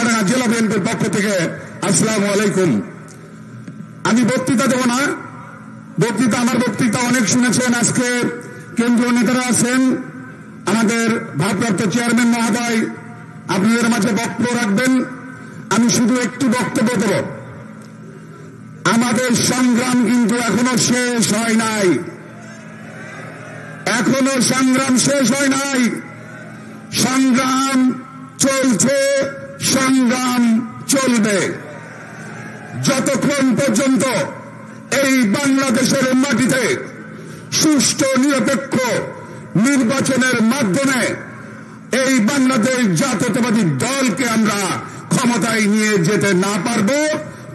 চুয়াডাঙ্গা জেলা বিএনপির পক্ষ থেকে আসসালামু আলাইকুম। আমি বক্তৃতা দেব না, আমার বক্তৃতা অনেক শুনেছেন। আজকে কেন্দ্রীয় নেতারা আছেন, আমাদের ভারপ্রাপ্ত চেয়ারম্যান মহোদয় আপনাদের মাঝে বক্তব্য রাখবেন। আমি শুধু একটু বক্তব্য দেব। আমাদের সংগ্রাম কিন্তু এখনো শেষ হয় নাই, এখনো সংগ্রাম শেষ হয় নাই। সংগ্রাম চলছে, সংগ্রাম চলবে যতক্ষণ পর্যন্ত এই বাংলাদেশের মাটিতে সুষ্ঠু নিরপেক্ষ নির্বাচনের মাধ্যমে এই বাংলাদেশ জাতীয়তাবাদী দলকে আমরা ক্ষমতায় নিয়ে যেতে না পারব,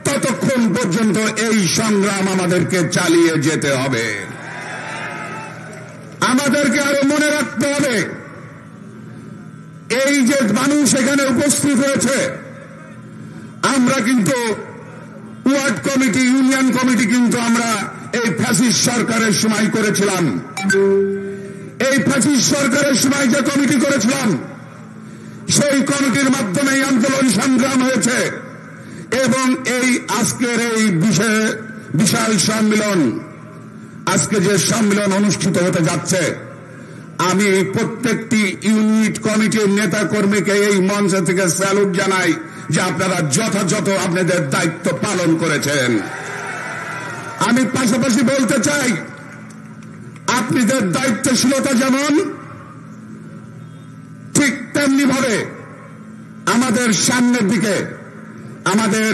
ততক্ষণ পর্যন্ত এই সংগ্রাম আমাদেরকে চালিয়ে যেতে হবে। আমাদেরকে আরো মনে রাখতে হবে, এই যে মানুষ এখানে উপস্থিত হয়েছে, আমরা কিন্তু ওয়ার্ড কমিটি, ইউনিয়ন কমিটি কিন্তু আমরা এই ফ্যাসিস্ট সরকারের সময় করেছিলাম। এই ফ্যাসিস্ট সরকারের সময় যে কমিটি করেছিলাম, সেই কমিটির মাধ্যমে আন্দোলন সংগ্রাম হয়েছে এবং এই আজকের এই বিশাল সম্মেলন, আজকে যে সম্মেলন অনুষ্ঠিত হতে যাচ্ছে, আমি প্রত্যেকটি ইউনিট কমিটির নেতা কর্মীকে এই মঞ্চ থেকে স্যালুট জানাই যে আপনারা যথাযথ আপনাদের দায়িত্ব পালন করেছেন। আমি পাশাপাশি বলতে চাই, আপনাদের দায়িত্বশীলতা যেমন, ঠিক তেমনি ভাবে আমাদের সামনের দিকে আমাদের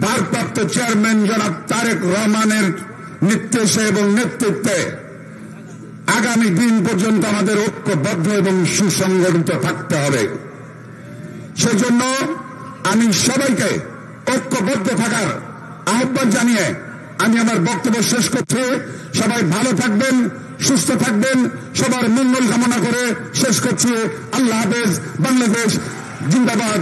ভারপ্রাপ্ত চেয়ারম্যান জনাব তারেক রহমানের নির্দেশে এবং নেতৃত্বে আগামী দিন পর্যন্ত আমাদের ঐক্যবদ্ধ এবং সুসংগঠিত থাকতে হবে। সেজন্য আমি সবাইকে ঐক্যবদ্ধ থাকার আহ্বান জানিয়ে আমি আমার বক্তব্য শেষ করছি। সবাই ভালো থাকবেন, সুস্থ থাকবেন, সবার মঙ্গল কামনা করে শেষ করছি। আল্লাহ হাফেজ। বাংলাদেশ জিন্দাবাদ।